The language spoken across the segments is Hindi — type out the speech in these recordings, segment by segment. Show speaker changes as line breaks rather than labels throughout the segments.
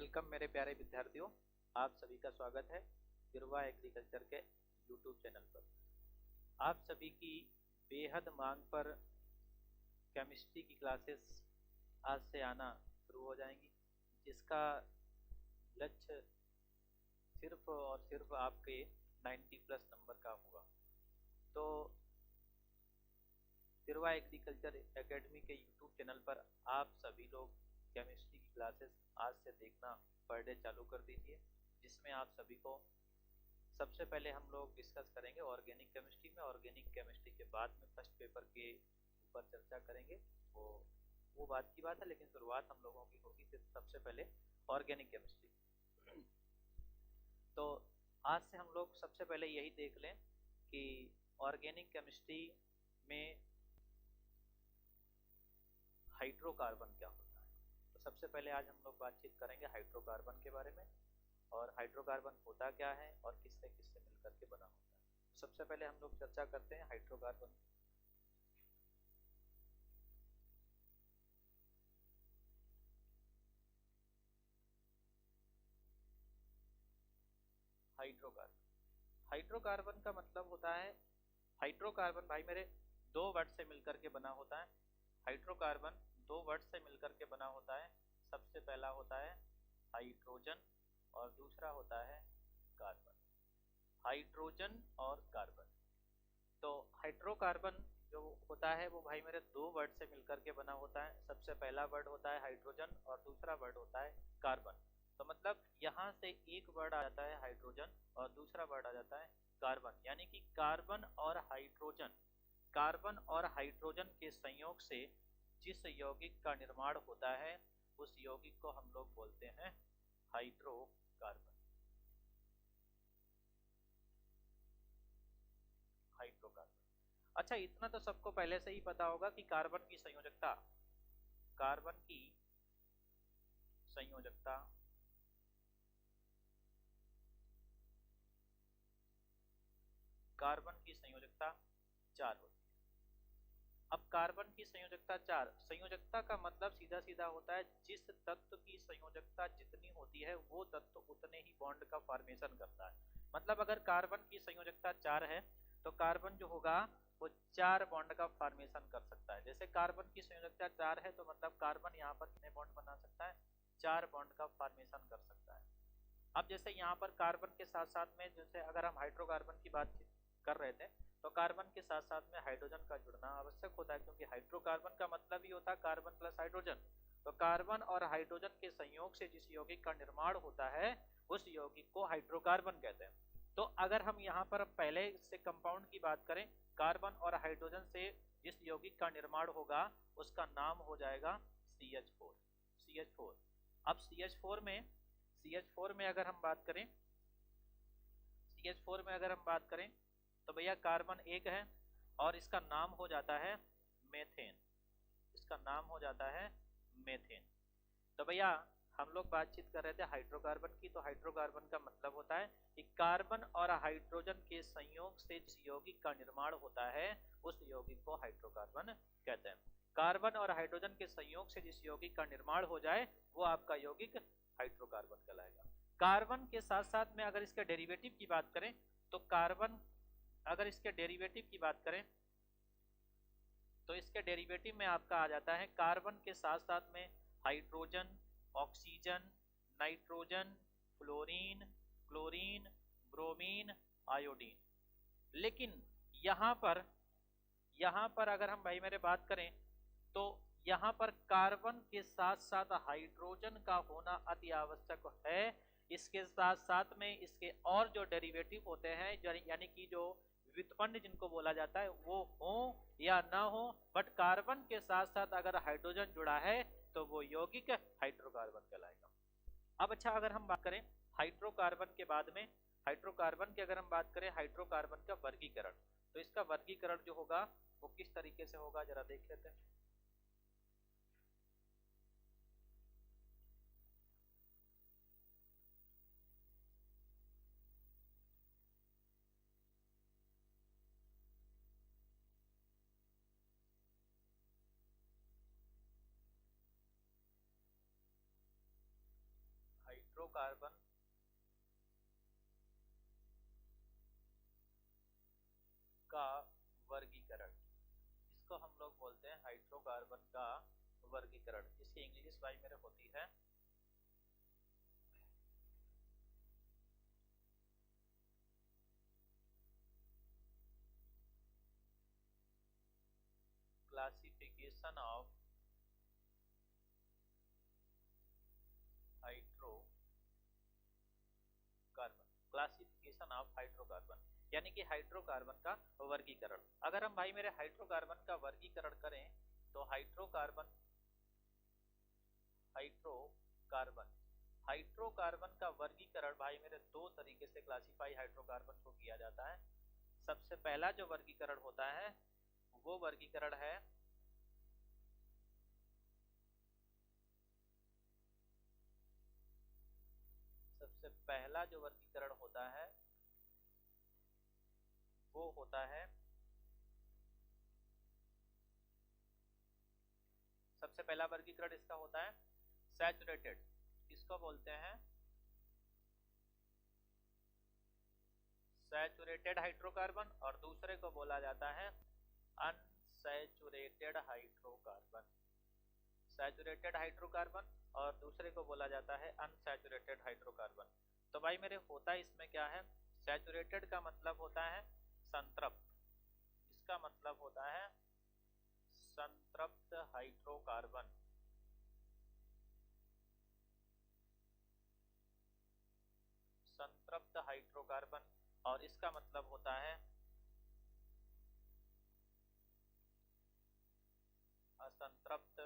वेलकम मेरे प्यारे विद्यार्थियों। आप सभी का स्वागत है गिरवा एग्रीकल्चर के यूट्यूब चैनल पर। आप सभी की बेहद मांग पर केमिस्ट्री की क्लासेस आज से आना शुरू हो जाएंगी, जिसका लक्ष्य सिर्फ और सिर्फ आपके 90 प्लस नंबर का होगा। तो गिरवा एग्रीकल्चर एकेडमी के यूट्यूब चैनल पर आप सभी लोग केमिस्ट्री की क्लासेस आज से देखना पर डे चालू कर दीजिए, जिसमें आप सभी को सबसे पहले हम लोग डिस्कस करेंगे ऑर्गेनिक केमिस्ट्री में। ऑर्गेनिक केमिस्ट्री के बाद में फर्स्ट पेपर के ऊपर चर्चा करेंगे। वो बात की बात है, लेकिन शुरुआत हम लोगों की होगी सिर्फ सबसे पहले ऑर्गेनिक केमिस्ट्री। तो आज से हम लोग सबसे पहले यही देख लें कि ऑर्गेनिक केमिस्ट्री में हाइड्रोकार्बन क्या होता है। तो सबसे पहले आज हम लोग बातचीत करेंगे हाइड्रोकार्बन के बारे में, और हाइड्रोकार्बन होता क्या है और किससे किससे मिलकर के बना होता है। सबसे पहले हम लोग चर्चा करते हैं हाइड्रोकार्बन। हाइड्रोकार्बन हाइड्रोकार्बन का मतलब होता है, हाइड्रोकार्बन भाई मेरे दो वर्ड से मिलकर के बना होता है। हाइड्रोकार्बन दो वर्ड से मिलकर के बना होता है। सबसे पहला होता है हाइड्रोजन और दूसरा होता है कार्बन। हाइड्रोजन और कार्बन। तो हाइड्रोकार्बन जो होता है वो भाई मेरे दो वर्ड से मिलकर के बना होता है। सबसे पहला वर्ड होता है हाइड्रोजन और दूसरा वर्ड होता है कार्बन। तो मतलब यहाँ से एक वर्ड आ जाता है हाइड्रोजन और दूसरा वर्ड आ जाता है कार्बन, यानी कि कार्बन और हाइड्रोजन के संयोग से जिस यौगिक का निर्माण होता है उस यौगिक को हम लोग बोलते हैं हाइड्रोकार्बन। हाइड्रोकार्बन। अच्छा, इतना तो सबको पहले से ही पता होगा कि कार्बन की संयोजकता कार्बन की संयोजकता 4 होती है। अब कार्बन की संयोजकता 4, संयोजकता का मतलब सीधा सीधा होता है जिस तत्व की संयोजकता जितनी होती है वो तत्व उतने ही बॉन्ड का फॉर्मेशन करता है। मतलब अगर कार्बन की संयोजकता 4 है तो कार्बन जो होगा वो 4 बॉन्ड का फॉर्मेशन कर सकता है। जैसे कार्बन की संयोजकता 4 है तो मतलब कार्बन यहाँ पर कितने बॉन्ड बना सकता है, 4 बॉन्ड का फॉर्मेशन कर सकता है। अब जैसे यहाँ पर कार्बन के साथ साथ में, जैसे अगर हम हाइड्रोकार्बन की बात कर रहे थे, तो कार्बन के साथ साथ में हाइड्रोजन का जुड़ना आवश्यक होता है, क्योंकि हाइड्रोकार्बन का मतलब ही होता है कार्बन प्लस हाइड्रोजन। तो कार्बन और हाइड्रोजन के संयोग से जिस यौगिक का निर्माण होता है उस यौगिक को हाइड्रोकार्बन कहते हैं। तो अगर हम यहाँ पर पहले से कंपाउंड की बात करें, कार्बन और हाइड्रोजन से जिस यौगिक का निर्माण होगा उसका नाम हो जाएगा CH4। अब CH4 में अगर हम बात करें, CH4 में अगर हम बात करें तो भैया कार्बन एक है और इसका नाम हो जाता है मेथेन। इसका नाम हो जाता है मेथेन। तो भैया हम लोग बातचीत कर रहे थे हाइड्रोकार्बन की। तो हाइड्रोकार्बन का मतलब होता है कि कार्बन और हाइड्रोजन के संयोग से जिस यौगिक का निर्माण होता है उस यौगिक को हाइड्रोकार्बन कहते हैं। कार्बन और हाइड्रोजन के संयोग से जिस यौगिक का निर्माण हो जाए वो आपका यौगिक हाइड्रोकार्बन कहलाएगा। कार्बन के साथ साथ में अगर इसके डेरिवेटिव की बात करें तो अगर इसके डेरिवेटिव की बात करें तो इसके डेरिवेटिव में आपका आ जाता है कार्बन के साथ साथ में hydrogen, oxygen, nitrogen, fluorine, chlorine, bromine, iodine. लेकिन यहाँ पर अगर हम भाई मेरे बात करें तो यहाँ पर कार्बन के साथ साथ हाइड्रोजन का होना अति आवश्यक है। इसके साथ साथ में इसके और जो डेरिवेटिव होते हैं, यानी कि जो व्युत्पन्न जिनको बोला जाता है, वो हो या ना हो, बट कार्बन के साथ साथ अगर हाइड्रोजन जुड़ा है तो वो यौगिक हाइड्रोकार्बन कहलाएगा। अब अच्छा, अगर हम बात करें हाइड्रोकार्बन के बाद में, हाइड्रोकार्बन की अगर हम बात करें हाइड्रोकार्बन का वर्गीकरण, तो इसका वर्गीकरण जो होगा वो किस तरीके से होगा जरा देख लेते हैं। हाइड्रोकार्बन का वर्गीकरण, इसको हम लोग बोलते हैं हाइड्रोकार्बन का वर्गीकरण। इसकी इंग्लिश भाई मेरे होती है classification of hydrocarbon, classification of hydrocarbon यानी कि हाइड्रोकार्बन का वर्गीकरण। अगर हम भाई मेरे हाइड्रोकार्बन का वर्गीकरण करें तो हाइड्रोकार्बन हाइड्रोकार्बन का वर्गीकरण भाई मेरे दो तरीके से क्लासिफाई हाइड्रोकार्बन को किया जाता है। सबसे पहला जो वर्गीकरण होता है वो वर्गीकरण है सबसे पहला जो वर्गीकरण होता है वो होता है सबसे पहला वर्गीकरण इसका होता है सैचुरेटेड, इसको बोलते हैं सैचुरेटेड हाइड्रोकार्बन, और दूसरे को बोला जाता है अनसैचुरेटेड हाइड्रोकार्बन। सैचुरेटेड हाइड्रोकार्बन और दूसरे को बोला जाता है अनसैचुरेटेड हाइड्रोकार्बन। तो भाई मेरे होता इसमें क्या है, सैचुरेटेड का मतलब होता है संतृप्त, इसका मतलब होता है संतृप्त हाइड्रोकार्बन। संतृप्त हाइड्रोकार्बन, और इसका मतलब होता है असंतृप्त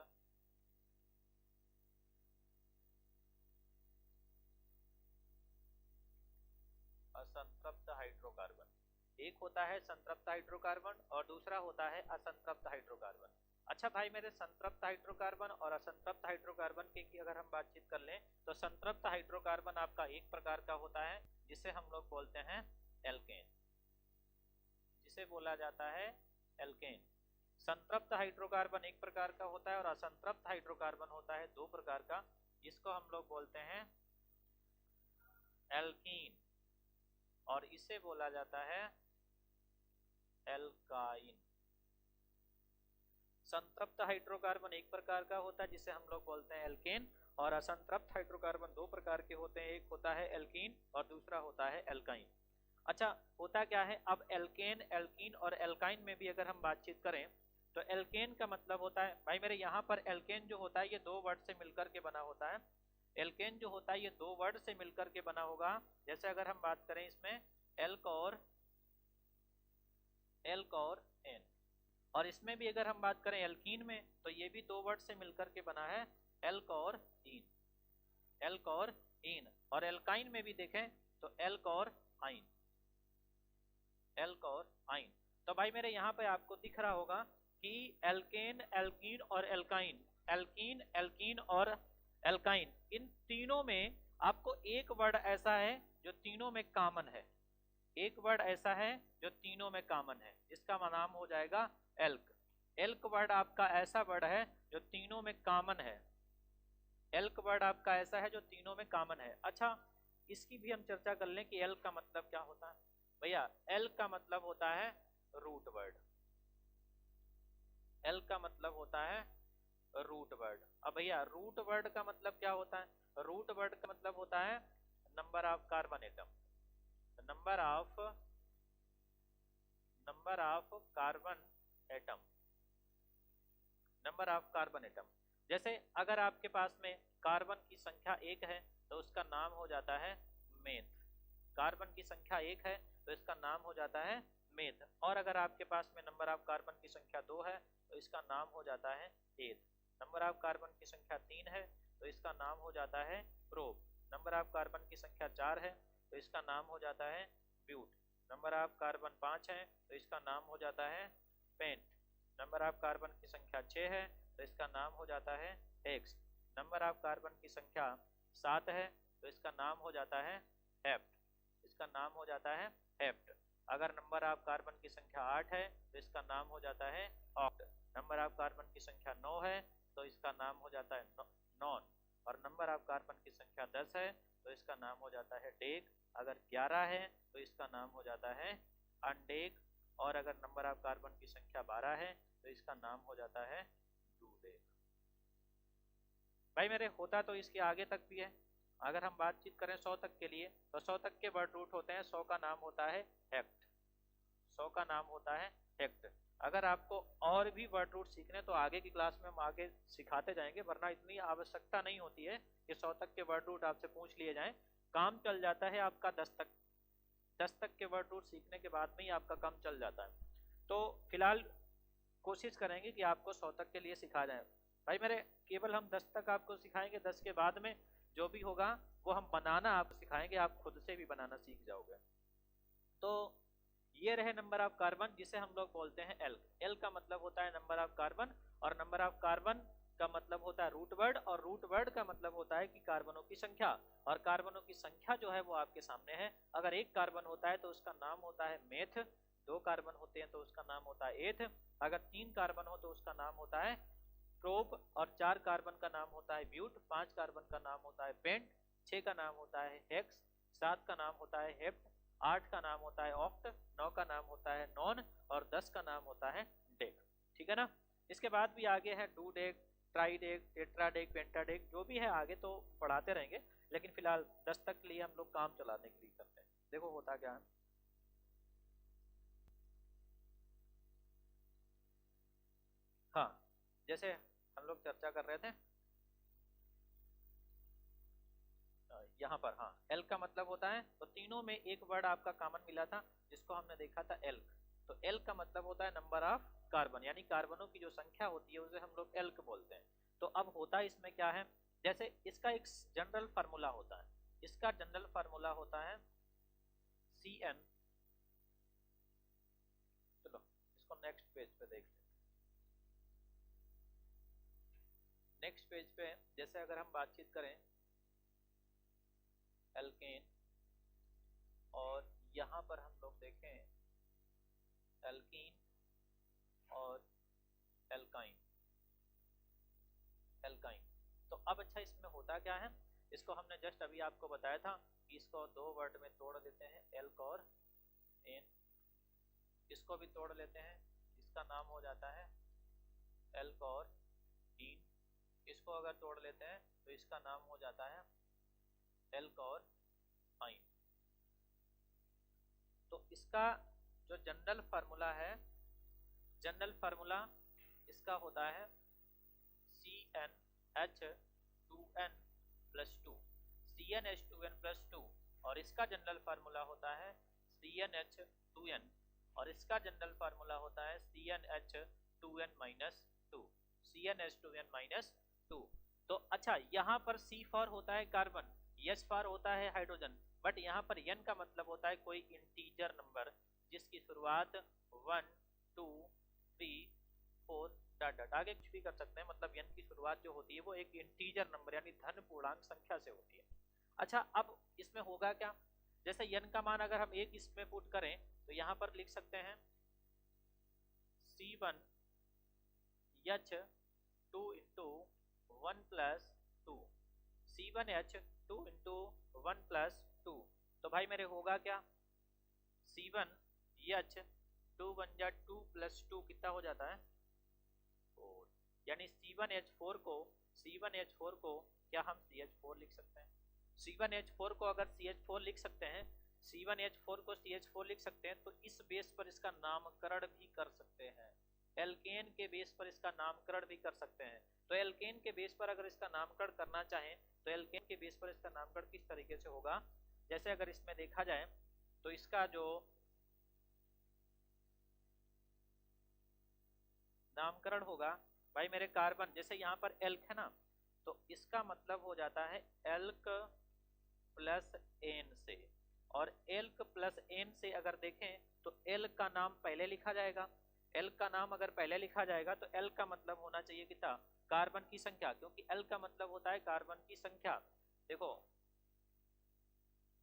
हाइड्रोकार्बन। एक होता है संतृप्त हाइड्रोकार्बन और दूसरा होता है असंतृप्त हाइड्रोकार्बन। अच्छा भाई मेरे संतृप्त हाइड्रोकार्बन और असंतृप्त हाइड्रोकार्बन की अगर हम बातचीत कर लें तो संतृप्त हाइड्रोकार्बन आपका एक प्रकार का होता है जिसे हम लोग बोलते हैं एल्केन, जिसे बोला जाता है एल्केन। संतृप्त हाइड्रोकार्बन एक प्रकार का होता है और असंतृप्त हाइड्रोकार्बन होता है दो प्रकार का, जिसको हम लोग बोलते हैं एल्कीन और इसे बोला जाता है एल्काइन। संतृप्त हाइड्रोकार्बन एक प्रकार का होता है जिसे हम लोग बोलते हैं एल्केन, और असंतृप्त हाइड्रोकार्बन दो प्रकार के होते हैं, एक होता है एल्कीन और दूसरा होता है एल्काइन। अच्छा होता क्या है, अब एल्केन, एल्कीन और एल्काइन में भी अगर हम बातचीत करें तो एल्केन का मतलब होता है भाई मेरे यहाँ पर एल्केन जो होता है ये दो वर्ड से मिलकर के बना होता है। एल्केन जो होता है ये दो वर्ड से मिलकर के बना होगा। जैसे अगर हम बात करें इसमें एल्क और एन, और इसमें भी अगर हम बात करें एल्कीन में तो ये भी दो वर्ड से मिलकर के बना है एल्क और इन, एल्क और इन। और एल्काइन में भी देखें तो एल्क और आइन, एल्क और आइन। तो भाई मेरे यहाँ पे आपको दिख रहा होगा कि एल्केन, एल्कीन और एल्काइन, एल्कीन, एल्कीन और एल्काइन, इन तीनों में आपको एक वर्ड ऐसा है जो तीनों में कॉमन है, एक वर्ड ऐसा है जो तीनों में कॉमन है, जिसका नाम हो जाएगा एल्क। एल्क वर्ड आपका ऐसा वर्ड है जो तीनों में कॉमन है, एल्क वर्ड आपका ऐसा है जो तीनों में कॉमन है। अच्छा इसकी भी हम चर्चा कर लें कि एल्क का मतलब क्या होता है। भैया एल्क का मतलब होता है रूट वर्ड, एल्क का मतलब होता है रूट वर्ड। अब भैया रूट वर्ड का मतलब क्या होता है, रूट वर्ड का मतलब होता है number of carbon atom, number of carbon atom, number of carbon atom. जैसे अगर आपके पास में कार्बन की संख्या एक है तो उसका नाम हो जाता है मेथ, कार्बन की संख्या एक है तो इसका नाम हो जाता है मेथ। और अगर आपके पास में नंबर ऑफ कार्बन की संख्या दो है तो इसका नाम हो जाता है एथ, नंबर ऑफ कार्बन की संख्या तीन है तो इसका नाम हो जाता है प्रोप, नंबर ऑफ कार्बन की संख्या चार है तो इसका नाम हो जाता है ब्यूट, नंबर ऑफ कार्बन पाँच है तो इसका नाम हो जाता है पेंट, नंबर ऑफ कार्बन की संख्या 6 है तो इसका नाम हो जाता है हेक्स, नंबर ऑफ कार्बन की संख्या 7 है तो इसका नाम हो जाता है हेप्ट, इसका नाम हो जाता है हेप्ट। अगर नंबर ऑफ कार्बन की संख्या 8 है तो इसका नाम हो जाता है ऑक्ट, नंबर ऑफ कार्बन की संख्या 9 है तो इसका नाम हो जाता है नॉन, और नंबर ऑफ कार्बन की संख्या 10 है तो इसका नाम हो जाता है डेक, अगर 11 है तो इसका नाम हो जाता है अनडेक, और अगर नंबर ऑफ कार्बन की संख्या 12 है तो इसका नाम हो जाता है डूडेक। भाई मेरे होता तो इसके आगे तक भी है, अगर हम बातचीत करें 100 तक के लिए तो 100 तक के वर्ड रूट होते हैं, 100 का नाम होता है हेक्ट, 100 का नाम होता है हेक्ट। अगर आपको और भी वर्ड रूट सीखने तो आगे की क्लास में हम आगे सिखाते जाएंगे, वरना इतनी आवश्यकता नहीं होती है कि 100 तक के वर्ड रूट आपसे पूछ लिए जाएं, काम चल जाता है आपका 10 तक, 10 तक के वर्ड रूट सीखने के बाद में ही आपका काम चल जाता है। तो फिलहाल कोशिश करेंगे कि आपको 100 तक के लिए सिखा जाए। भाई मेरे केवल हम 10 तक आपको सिखाएंगे, 10 के बाद में जो भी होगा वो हम बनाना आपको सिखाएंगे, आप खुद से भी बनाना सीख जाओगे। तो ये रहे नंबर ऑफ कार्बन, जिसे हम लोग बोलते हैं एल्क। एल्क का मतलब होता है नंबर ऑफ कार्बन, और नंबर ऑफ कार्बन का मतलब होता है रूट वर्ड, और रूट वर्ड का मतलब होता है कि कार्बनों की संख्या, और कार्बनों की संख्या जो है वो आपके सामने है। अगर एक कार्बन होता है तो उसका नाम होता है मेथ, 2 कार्बन होते हैं तो उसका नाम होता है एथ, अगर 3 कार्बन हो तो उसका नाम होता है प्रोप, और 4 कार्बन का नाम होता है ब्यूट, 5 कार्बन का नाम होता है पेंट, 6 का नाम होता है हेक्स, 7 का नाम होता है हेप्ट, 8 का नाम होता है ऑक्ट, 9 का नाम होता है नॉन, और 10 का नाम होता है डेक। ठीक है ना। इसके बाद भी आगे है डूडेक, ट्राइडेक, टेट्राडेक, पेंटाडेक, जो भी है आगे तो पढ़ाते रहेंगे, लेकिन फिलहाल 10 तक के लिए हम लोग काम चलाने के लिए करते हैं। देखो होता क्या है, हाँ जैसे हम लोग चर्चा कर रहे थे यहाँ पर, हाँ एल्क का मतलब होता है, तो तीनों में एक वर्ड आपका कॉमन मिला था जिसको हमने देखा था एल्क। तो एल्क का मतलब होता है नंबर ऑफ कार्बन, यानी कार्बनों की जो संख्या होती है उसे हम लोग एल्क बोलते हैं। तो अब होता इसमें क्या है, जैसे इसका एक जनरल फार्मूला होता है, इसका जनरल फार्मूला होता है CN। चलो इसको नेक्स्ट पेज पे देख लेते हैं। नेक्स्ट पेज पे जैसे अगर हम बातचीत करें एल्केन, और यहाँ पर हम लोग देखें एल्कीन और एल्काइन, एल्काइन। तो अब अच्छा इसमें होता क्या है, इसको हमने जस्ट अभी आपको बताया था कि इसको 2 वर्ड में तोड़ देते हैं, एल्क और एन। इसको भी तोड़ लेते हैं, इसका नाम हो जाता है एल्क और इन। इसको अगर तोड़ लेते हैं तो इसका नाम हो जाता है एल्क और आइन। तो इसका जो जनरल फार्मूला है, जनरल फार्मूला इसका होता है CnH2n प्लस 2, CnH2n प्लस 2, और इसका जनरल फार्मूला होता है CnH2n, और इसका जनरल फार्मूला होता है CnH2n माइनस 2, CnH2n माइनस 2। तो अच्छा यहाँ पर C फॉर होता है कार्बन, H फॉर होता है हाइड्रोजन, बट यहाँ पर N का मतलब होता है कोई इंटीजर नंबर जिसकी शुरुआत 1 2 3 4 डॉट डॉट, आगे कुछ भी कर सकते हैं, मतलब n की शुरुआत जो होती है वो एक इंटीजर नंबर यानी धन पूर्णांक संख्या से होती है। अच्छा अब इसमें होगा क्या, जैसे n का मान अगर हम एक इसमें पुट करें तो यहाँ पर लिख सकते हैं C1 H2 into 1 plus 2, C1H2 into 1 plus 2। तो भाई मेरे होगा क्या, C1 H2 बन जा 2 प्लस 2 कितना हो जाता है 4, यानी C1H4 को क्या हम CH4 लिख सकते हैं, C1H4 को अगर CH4 लिख सकते हैं, C1H4 को CH4 लिख सकते हैं, तो इस बेस पर इसका नामकरण भी कर सकते हैं, एल्केन के बेस पर इसका नामकरण भी कर सकते हैं। तो एल्केन के बेस पर अगर इसका नामकरण करना चाहें तो एल्केन के बेस पर इसका नामकरण किस तरीके से होगा, जैसे अगर इसमें देखा जाए तो इसका जो नामकरण होगा भाई मेरे कार्बन, जैसे यहाँ पर एल्क है ना, तो इसका मतलब हो जाता है एल्क प्लस एन से, और एल्क प्लस एन से अगर देखें तो एल्क का नाम पहले लिखा जाएगा, एल्क का नाम अगर पहले लिखा जाएगा तो एल्क का मतलब होना चाहिए कितना, कार्बन की संख्या, क्योंकि एल्क का मतलब होता है कार्बन की संख्या। देखो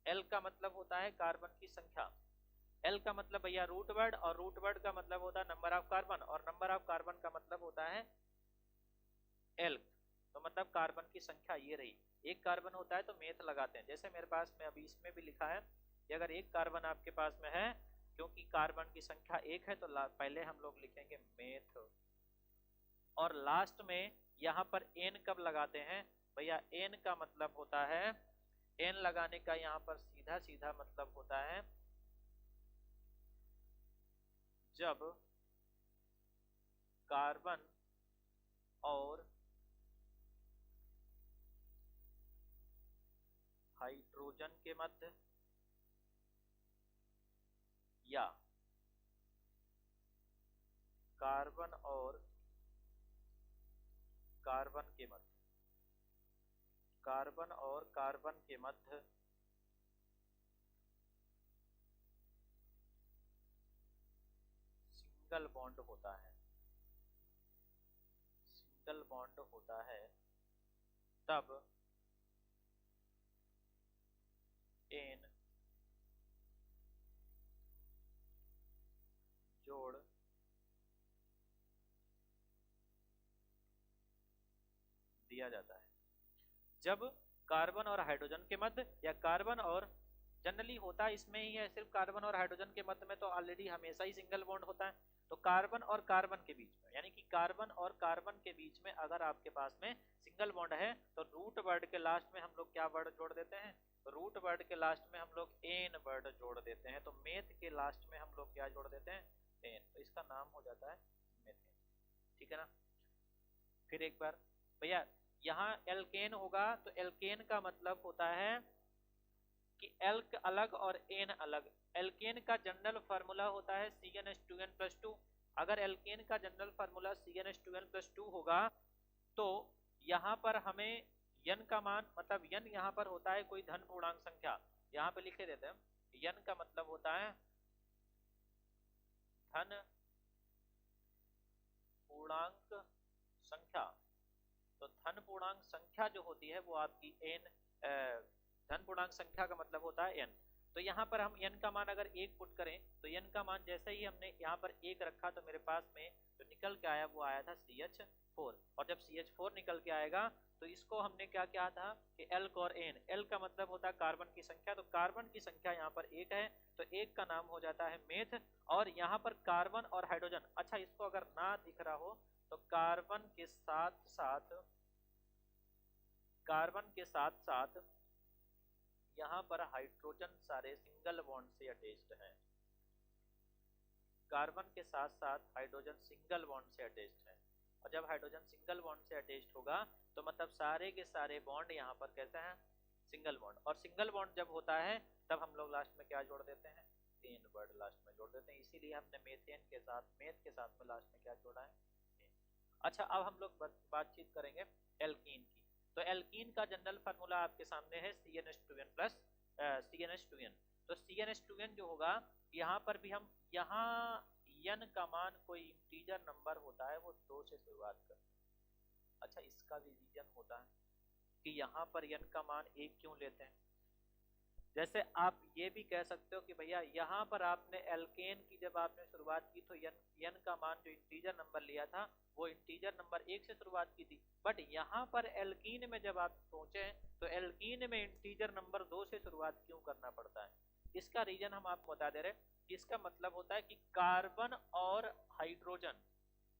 एल्क का मतलब होता है कार्बन की संख्या, एल का मतलब भैया रूट वर्ड, और रूट वर्ड का मतलब होता है नंबर ऑफ कार्बन, और नंबर ऑफ कार्बन का मतलब होता है एल्क, तो मतलब कार्बन की संख्या ये रही, एक कार्बन होता है तो मेथ लगाते हैं, जैसे मेरे पास में अभी इसमें भी लिखा है कि अगर एक कार्बन आपके पास में है, क्योंकि कार्बन की संख्या एक है तो पहले हम लोग लिखेंगे मेथ, और लास्ट में यहाँ पर एन कब लगाते हैं भैया, एन का मतलब होता है, एन लगाने का यहाँ पर सीधा सीधा मतलब होता है जब कार्बन और हाइड्रोजन के मध्य या कार्बन और कार्बन के मध्य, कार्बन और कार्बन के मध्य सिंगल बॉन्ड होता है, सिंगल बॉन्ड होता है, तब एन जोड़ दिया जाता है। जब कार्बन और हाइड्रोजन के मध्य या कार्बन और, जनरली होता है इसमें ही है, सिर्फ कार्बन और हाइड्रोजन के मध्य में तो ऑलरेडी हमेशा ही सिंगल बॉन्ड होता है, तो कार्बन और कार्बन के बीच में, यानी कि कार्बन और कार्बन के बीच में अगर आपके पास में सिंगल बॉन्ड है तो रूट वर्ड के लास्ट में हम लोग क्या वर्ड जोड़ देते हैं, रूट वर्ड के लास्ट में हम लोग एन वर्ड जोड़ देते हैं, तो मेथ के लास्ट में हम लोग क्या जोड़ देते हैं, एन, तो इसका नाम हो जाता है मेथेन, ठीक है ना। फिर एक बार भैया यहाँ एल्केन होगा तो एल्केन का मतलब होता है कि एल्क अलग और एन अलग, एल्केन का जनरल फार्मूला होता है CnH2n+2, अगर एल्केन का जनरल फार्मूला CnH2n+2 होगा तो यहाँ पर हमें यन का मान, मतलब यन यहाँ पर होता है कोई धन पूर्णांक संख्या, यहाँ पे लिखे देते हैं, यन का मतलब होता है धन पूर्णांक संख्या, तो धन पूर्णांक संख्या जो होती है वो आपकी एन, धन पूर्णांक संख्या का मतलब होता है एन, तो यहाँ पर हम n का मान अगर 1 पुट करें तो n का मान जैसे ही हमने यहाँ पर 1 रखा तो मेरे पास में जो निकल के आया वो आया था CH4, और जब CH4 निकल के आएगा तो इसको हमने क्या किया था कि एल्क और एन, एल का मतलब होता है कार्बन की संख्या, तो कार्बन की संख्या यहाँ पर 1 है तो 1 का नाम हो जाता है मेथ, और यहाँ पर कार्बन और हाइड्रोजन, अच्छा इसको अगर ना दिख रहा हो तो कार्बन के साथ साथ, कार्बन के साथ साथ यहाँ पर हाइड्रोजन सारे सिंगल बॉन्ड से अटैच्ड हैं, कार्बन के साथ साथ हाइड्रोजन सिंगल बॉन्ड से अटैच्ड है, और जब हाइड्रोजन सिंगल बॉन्ड से अटैच्ड होगा तो मतलब सारे के सारे बॉन्ड यहाँ पर कैसे हैं, सिंगल बॉन्ड, और सिंगल बॉन्ड जब होता है तब हम लोग लास्ट में क्या जोड़ देते हैं, एन वर्ड लास्ट में जोड़ देते हैं, इसीलिए हमने मेथेन के साथ, मेथ के साथ में लास्ट में क्या जोड़ा है, एन। अच्छा अब हम लोग बातचीत करेंगे एल्कीन की, तो एल्कीन का जनरल फार्मूला आपके सामने है CnH2n प्लस CnH2n, तो CnH2n जो होगा यहाँ पर भी हम, यहाँ n का मान कोई इंटीजर नंबर होता है वो 2 से शुरुआत करते हैं, अच्छा इसका भी रीजन होता है कि यहाँ पर n का मान 1 क्यों लेते हैं, जैसे आप ये भी कह सकते हो कि भैया यहाँ पर आपने एल्केन की जब आपने शुरुआत की तो n का मान जो इंटीजर नंबर लिया था वो इंटीजर नंबर 1 से शुरुआत की थी, बट यहाँ पर एल्कीन में जब आप पहुंचे तो एल्कीन में इंटीजर नंबर 2 से शुरुआत क्यों करना पड़ता है, इसका रीजन हम आपको बता दे रहे हैं, इसका मतलब होता है कि कार्बन और हाइड्रोजन,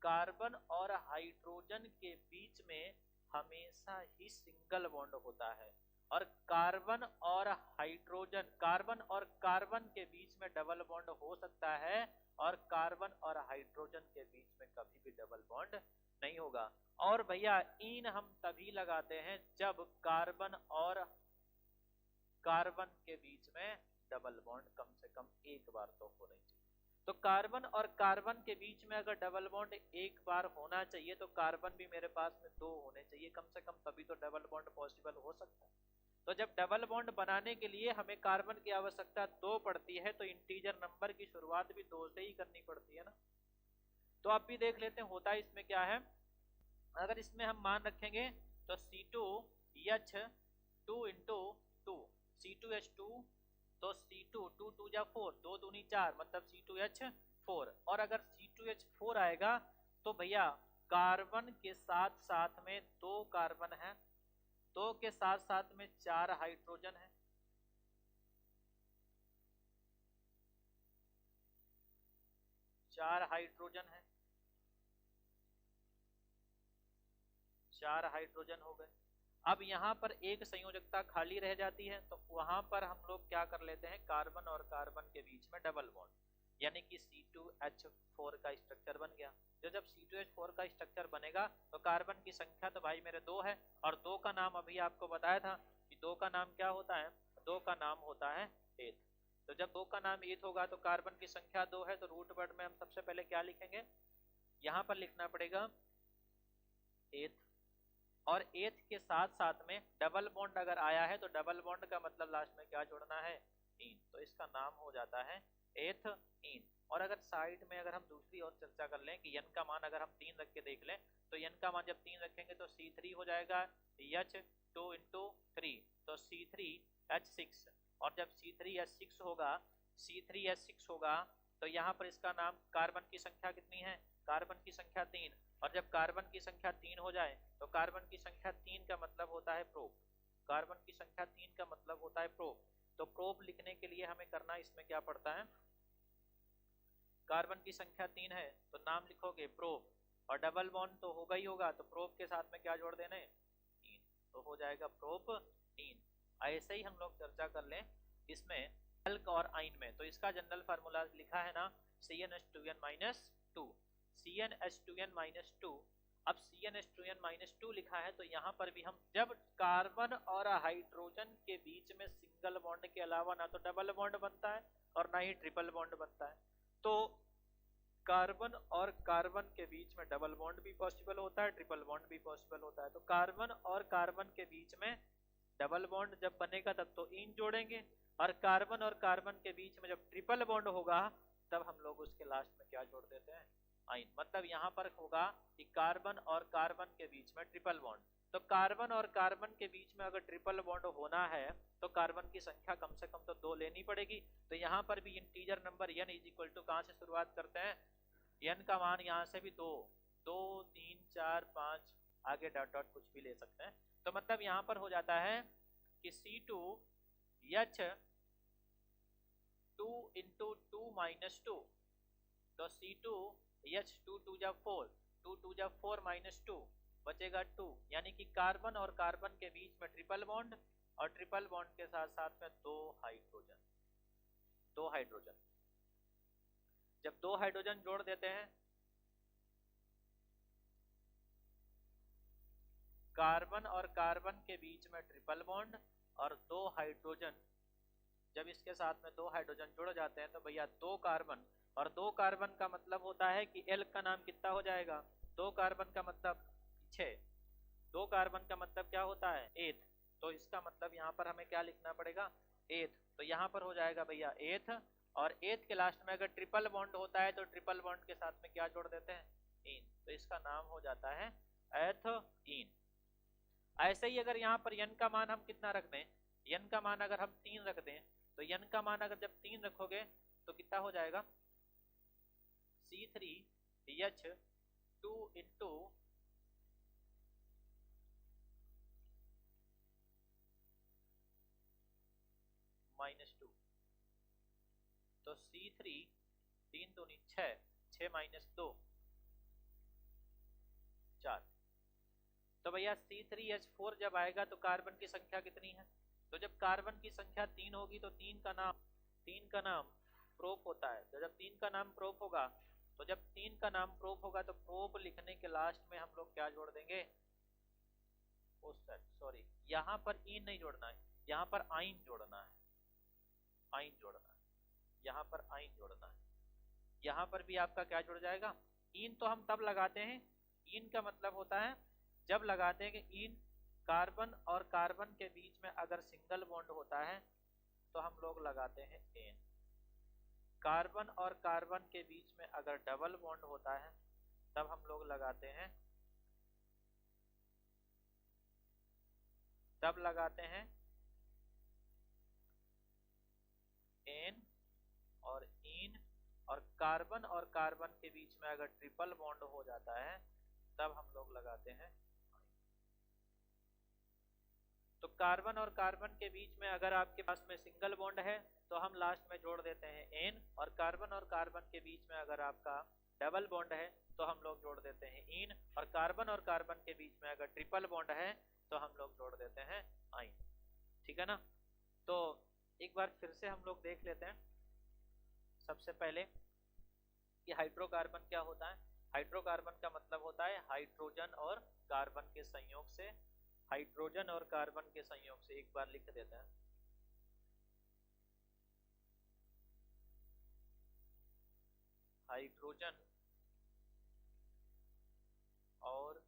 कार्बन और हाइड्रोजन के बीच में हमेशा ही सिंगल बॉन्ड होता है, और कार्बन और हाइड्रोजन, कार्बन और कार्बन के बीच में डबल बॉन्ड हो सकता है, और कार्बन और हाइड्रोजन के बीच में कभी भी डबल बॉन्ड नहीं होगा, और भैया इन हम तभी लगाते हैं जब कार्बन और कार्बन के बीच में डबल बॉन्ड कम से कम एक बार तो होना चाहिए, तो कार्बन और कार्बन के बीच में अगर डबल बॉन्ड एक बार होना चाहिए तो कार्बन भी मेरे पास में 2 होने चाहिए कम से कम, तभी तो डबल बॉन्ड पॉसिबल हो सकता है, तो जब डबल बॉन्ड बनाने के लिए हमें कार्बन की आवश्यकता 2 पड़ती है तो इंटीजर नंबर की शुरुआत भी 2 से ही करनी पड़ती है ना, तो आप भी देख लेते हैं होता है इसमें क्या है, अगर इसमें हम मान रखेंगे तो C2H2 इंटू 2 C2H2, तो C2 2 2 जा 4, 2 दूनी 4 मतलब C2H4, और अगर C2H4 आएगा तो भैया कार्बन के साथ साथ में 2 कार्बन है 2 के साथ साथ में 4 हाइड्रोजन है, चार हाइड्रोजन है, 4 हाइड्रोजन हो गए। अब यहाँ पर एक संयोजकता खाली रह जाती है, तो वहां पर हम लोग क्या कर लेते हैं, कार्बन और कार्बन के बीच में डबल बॉन्ड, यानी कि C2H4 का स्ट्रक्चर बन गया। जब C2H4 का स्ट्रक्चर बनेगा तो कार्बन की संख्या तो भाई मेरे 2 है, और 2 का नाम अभी आपको बताया था कि 2 का नाम क्या होता है, 2 का नाम होता है एथ। तो जब 2 का नाम एथ होगा तो कार्बन की संख्या 2 है, तो रूट वर्ड में हम सबसे पहले क्या लिखेंगे, यहाँ पर लिखना पड़ेगा एथ, और एथ के साथ साथ में डबल बॉन्ड अगर आया है तो डबल बॉन्ड का मतलब लास्ट में क्या जोड़ना है, इन, तो इसका नाम हो जाता है एथ इन। और अगर साइड में अगर हम दूसरी और चर्चा कर लें कि n का मान अगर हम 3 रख के देख लें, तो n का मान जब 3 रखेंगे तो C3 हो जाएगा H2 into 3, तो C3H6, और जब C3H6 होगा, C3H6 होगा तो यहाँ पर इसका नाम, कार्बन की संख्या कितनी है, कार्बन की संख्या 3, और जब कार्बन की संख्या 3 हो जाए तो कार्बन की संख्या 3 का मतलब होता है प्रोप, कार्बन की संख्या 3 का मतलब होता है प्रोप। तो प्रोप लिखने के लिए हमें करना इसमें क्या पड़ता है, कार्बन की संख्या 3 है तो नाम लिखोगे प्रोप, और डबल बॉन्ड तो होगा ही होगा, तो प्रोप के साथ में क्या जोड़ देना है, 3, तो हो जाएगा प्रोप 3। ऐसे ही हम लोग चर्चा कर लें इसमें अल्क और आइन में, तो इसका जनरल फार्मूला लिखा है ना CnH2n-2, CnH2n-2। अब CnH2n-2 लिखा है तो यहाँ पर भी हम जब कार्बन और हाइड्रोजन के बीच में सिंगल बॉन्ड के अलावा ना तो डबल बॉन्ड बनता है और ना ही ट्रिपल बॉन्ड बनता है, तो कार्बन और कार्बन के बीच में डबल बॉन्ड भी पॉसिबल होता है, ट्रिपल बॉन्ड भी पॉसिबल होता है। तो कार्बन और कार्बन के बीच में डबल बॉन्ड जब बनेगा तब तो इन जोड़ेंगे, और कार्बन और कार्बन के बीच में जब ट्रिपल बॉन्ड होगा तब हम लोग उसके लास्ट में क्या जोड़ देते हैं, आइन। मतलब यहाँ पर होगा कि कार्बन और कार्बन के बीच में ट्रिपल बॉन्ड, तो कार्बन और कार्बन के बीच में अगर ट्रिपल बॉन्ड होना है तो कार्बन की संख्या कम से कम तो 2 लेनी पड़ेगी। तो यहाँ पर भी integer number n is equal to कहाँ से शुरुआत करते हैं, n का मान यहाँ से भी 2, 2, 3, 4, 5, आगे डॉट डॉट कुछ भी ले सकते हैं। तो मतलब यहाँ पर हो जाता है कि C2H2 into 2 minus 2, तो C2H2 2 जा 4, 2 2 जा 4 minus 2 बचेगा 2, यानी कि कार्बन और कार्बन के बीच में ट्रिपल बॉन्ड, और ट्रिपल बॉन्ड के साथ साथ में 2 हाइड्रोजन, 2 हाइड्रोजन। जब 2 हाइड्रोजन जोड़ देते हैं, कार्बन और कार्बन के बीच में ट्रिपल बॉन्ड और 2 हाइड्रोजन, जब इसके साथ में 2 हाइड्रोजन जुड़ जाते हैं तो भैया 2 कार्बन, और 2 कार्बन का मतलब होता है कि एल का नाम कितना हो जाएगा, 2 कार्बन का मतलब 6, 2 कार्बन का मतलब क्या होता है, एथ, तो इसका मतलब यहाँ पर हमें क्या लिखना पड़ेगा, एथ। तो यहाँ पर हो जाएगा भैया एथ, और एथ के लास्ट में अगर ट्रिपल बॉन्ड होता है तो ट्रिपल बॉन्ड के साथ में क्या जोड़ देते हैं, इन, तो इसका नाम हो जाता है एथीन। ऐसे ही अगर यहाँ पर n का मान हम कितना रख दें, n का मान अगर हम 3 रख दें, तो n का मान अगर जब 3 रखोगे तो कितना हो जाएगा, C3H2 into -2, तो C3 3 दूनी 6, 6 minus 2 4, तो भैया C3H4 जब आएगा तो कार्बन की संख्या कितनी है, तो जब कार्बन की संख्या 3 होगी तो 3 का नाम प्रोप होता है। तो जब 3 का नाम प्रोप होगा, तो जब 3 का नाम प्रोप होगा तो प्रोप लिखने के लास्ट में हम लोग क्या जोड़ देंगे, सॉरी यहाँ पर इन नहीं जोड़ना है, यहाँ पर आइन जोड़ना है, आइन जोड़ना है, यहाँ पर आइन जोड़ना है। यहाँ पर भी आपका क्या जुड़ जाएगा, इन तो हम तब लगाते हैं, इन का मतलब होता है जब लगाते हैं कि इन कार्बन और कार्बन के बीच में अगर सिंगल बॉन्ड होता है तो हम लोग लगाते हैं एन, कार्बन और कार्बन के बीच में अगर डबल बॉन्ड होता है तब हम लोग लगाते हैं एन और इन, और कार्बन के बीच में अगर ट्रिपल बॉन्ड हो जाता है तब हम लोग लगाते हैं। तो कार्बन और कार्बन के बीच में अगर आपके पास में सिंगल बॉन्ड है तो हम लास्ट में जोड़ देते हैं एन, और कार्बन और कार्बन के बीच में अगर आपका डबल बॉन्ड है तो हम लोग जोड़ देते हैं इन, और कार्बन और कार्बन के बीच में अगर ट्रिपल बॉन्ड है तो हम लोग जोड़ देते हैं आइन। ठीक है ना। तो एक बार फिर से हम लोग देख लेते हैं सबसे पहले कि हाइड्रोकार्बन क्या होता है। हाइड्रोकार्बन का मतलब होता है हाइड्रोजन और कार्बन के संयोग से, हाइड्रोजन और कार्बन के संयोग से। एक बार लिख देते हैं, हाइड्रोजन और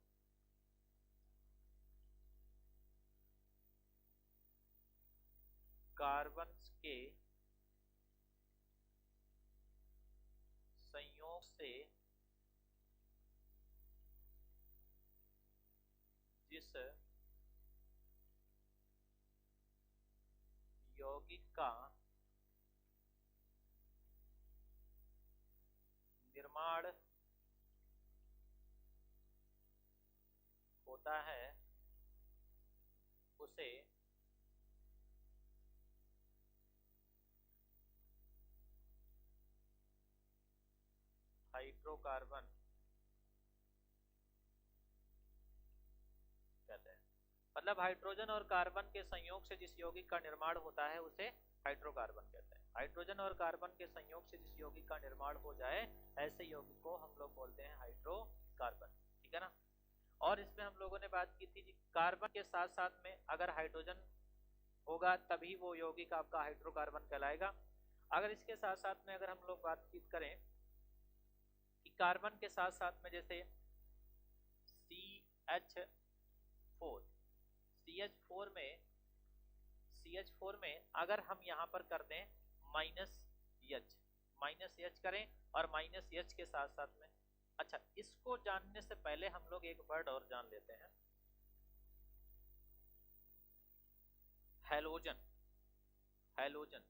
कार्बन के संयोग से जिस यौगिक का निर्माण होता है उसे हाइड्रोकार्बन कहते हैं। मतलब हाइड्रोजन और कार्बन के संयोग से जिस यौगिक का निर्माण होता है उसे हाइड्रोकार्बन कहते हैं। हाइड्रोजन और कार्बन के संयोग से जिस यौगिक का निर्माण हो जाए ऐसे यौगिक को हम लोग बोलते हैं हाइड्रोकार्बन। ठीक है ना। और इसमें हम लोगों ने बात की थी कार्बन के साथ साथ में अगर हाइड्रोजन होगा तभी वो यौगिक आपका हाइड्रोकार्बन कहलाएगा। अगर इसके साथ साथ में अगर हम लोग बातचीत करें कि कार्बन के साथ साथ में जैसे CH4, CH4 में अगर हम यहाँ पर कर दें माइनस एच करें और माइनस एच के साथ साथ में, अच्छा इसको जानने से पहले हम लोग एक वर्ड और जान लेते हैं, हैलोजन। Halogen,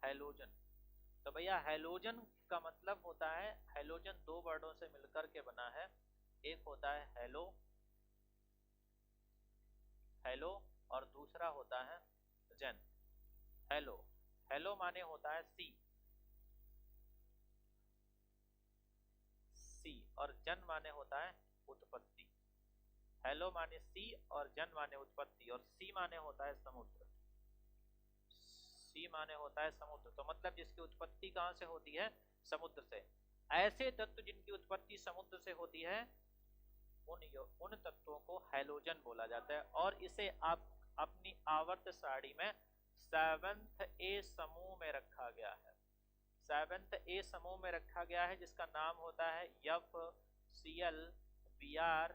halogen. तो भैया हैलोजन का मतलब होता है, हैलोजन दो वर्डों से मिलकर के बना है। एक होता है हेलो, हेलो, और दूसरा होता है जन। हेलो, हेलो माने होता है सी, सी, और जन माने होता है उत्पत्ति। हेलो माने सी और जन माने उत्पत्ति, और सी माने होता है समुद्र। सी माने होता है समुद्र। तो मतलब जिसकी उत्पत्ति कहां से होती है? समुद्र से। ऐसे तत्व जिनकी उत्पत्ति समुद्र से होती है उन तत्वों को हैलोजन बोला जाता है। और इसे आप अपनी आवर्त सारणी में 7th A समूह में रखा गया है। 7th A समूह में रखा गया है जिसका नाम होता है FCl, Br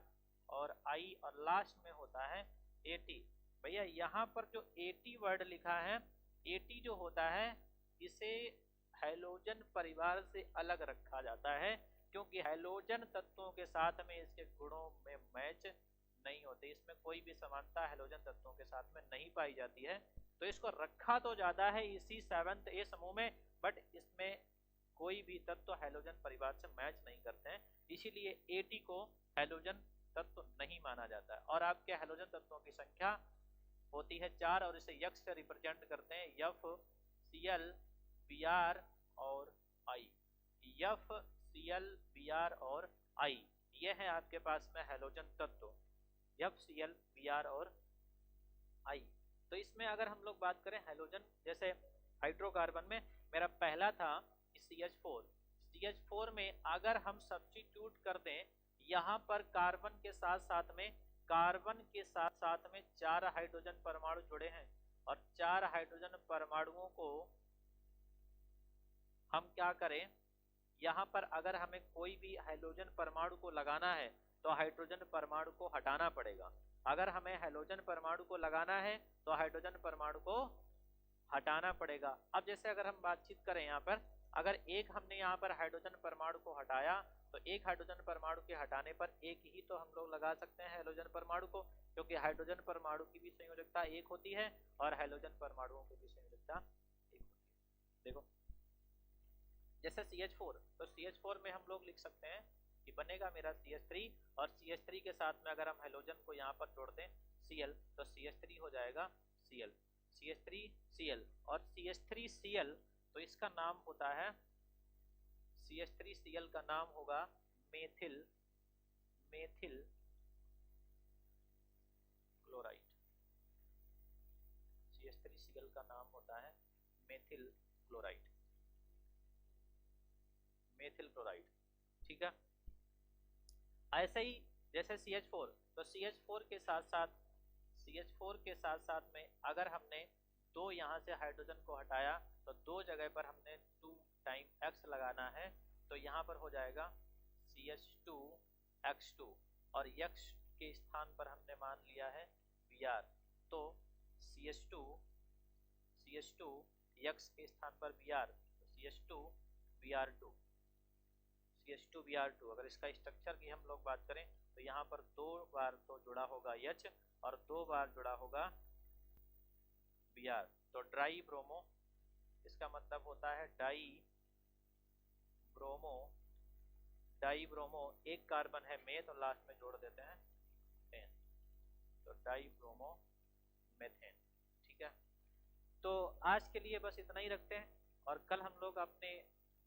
और I, और लास्ट में होता है AT। भैया यहाँ पर जो AT वर्ड लिखा है, AT जो होता है इसे हैलोजन परिवार से अलग रखा जाता है क्योंकि हैलोजन तत्वों के साथ में इसके गुणों में मैच नहीं होते, इसमें कोई भी समानता हैलोजन तत्वों के साथ में नहीं पाई जाती है। तो इसको रखा तो ज्यादा है इसी 7th A समूह में, बट इसमें कोई भी तत्व हैलोजन परिवार से मैच नहीं करते हैं, इसीलिए AT को हैलोजन तत्व नहीं माना जाता है। और आपके हैलोजन तत्वों की संख्या होती है 4 और इसे यक्ष से रिप्रेजेंट करते हैं FCl, Br और I। FCl, Br और I, ये है आपके पास में हैलोजन तत्व FCl, Br और I। तो इसमें अगर हम लोग बात करें हैलोजन, जैसे हाइड्रोकार्बन में मेरा पहला था CH4, CH4 में अगर हम सब्स्टिट्यूट कर दें यहाँ पर कार्बन के साथ साथ में, कार्बन के साथ साथ में 4 हाइड्रोजन परमाणु जुड़े हैं, और 4 हाइड्रोजन परमाणुओं को हम क्या करें, यहाँ पर अगर हमें कोई भी हाइड्रोजन परमाणु को लगाना है तो हाइड्रोजन परमाणु को हटाना पड़ेगा। अगर हमें हाइड्रोजन परमाणु को लगाना है तो हाइड्रोजन परमाणु को हटाना पड़ेगा। अब जैसे अगर हम बातचीत करें यहाँ पर, अगर एक हमने यहाँ पर हाइड्रोजन परमाणु को हटाया तो एक हाइड्रोजन परमाणु के हटाने पर एक ही तो हम लोग लगा सकते हैं हाइड्रोजन परमाणु को, क्योंकि हाइड्रोजन परमाणु की भी संयोजकता एक होती है और हाइड्रोजन परमाणुओं की भी संयोजकता एक होती है। देखो जैसे CH4, तो CH4 में हम लोग लिख सकते हैं ये बनेगा मेरा CH3 और CH3 के साथ में अगर हम हेलोजन को यहाँ पर जोड़ दें Cl तो CH3 हो जाएगा Cl, CH3Cl और CH3Cl तो इसका नाम होता है CH3Cl का नाम होगा मेथिल क्लोराइड। CH3Cl का नाम होता है मेथिल क्लोराइड, ठीक है। ऐसे ही जैसे CH4 तो CH4 के साथ साथ में अगर हमने दो यहाँ से हाइड्रोजन को हटाया तो दो जगह पर हमने 2 टाइम X लगाना है, तो यहाँ पर हो जाएगा CH2X2 और X के स्थान पर हमने मान लिया है Br, तो CH2 X के स्थान पर Br, तो CH2Br2 अगर इसका स्ट्रक्चर की हम लोग बात करें तो यहाँ पर 2 बार तो जुड़ा होगा H और 2 बार जुड़ा होगा Br, तो ड्राई ब्रोमो, इसका मतलब होता है डाई ब्रोमो, एक कार्बन है मेथ और लास्ट में जोड़ देते हैं मेथेन, तो डाई ब्रोमो मेथेन, ठीक है। तो आज के लिए बस इतना ही रखते हैं और कल हम लोग अपने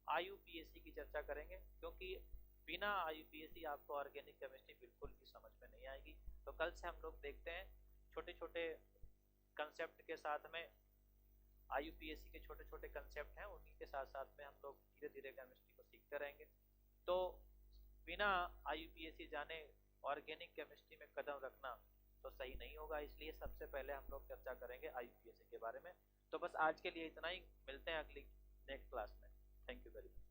IUPAC की चर्चा करेंगे, क्योंकि बिना IUPAC आपको ऑर्गेनिक केमिस्ट्री बिल्कुल भी समझ में नहीं आएगी। तो कल से हम लोग देखते हैं छोटे छोटे कंसेप्ट के साथ में, IUPAC के छोटे छोटे कंसेप्ट हैं उन्हीं के साथ साथ में हम लोग धीरे धीरे केमिस्ट्री को सीखते रहेंगे। तो बिना IUPAC जाने ऑर्गेनिक केमिस्ट्री में कदम रखना तो सही नहीं होगा, इसलिए सबसे पहले हम लोग चर्चा करेंगे IUPAC के बारे में। तो बस आज के लिए इतना ही, मिलते हैं अगली नेक्स्ट क्लास में। Thank you very much.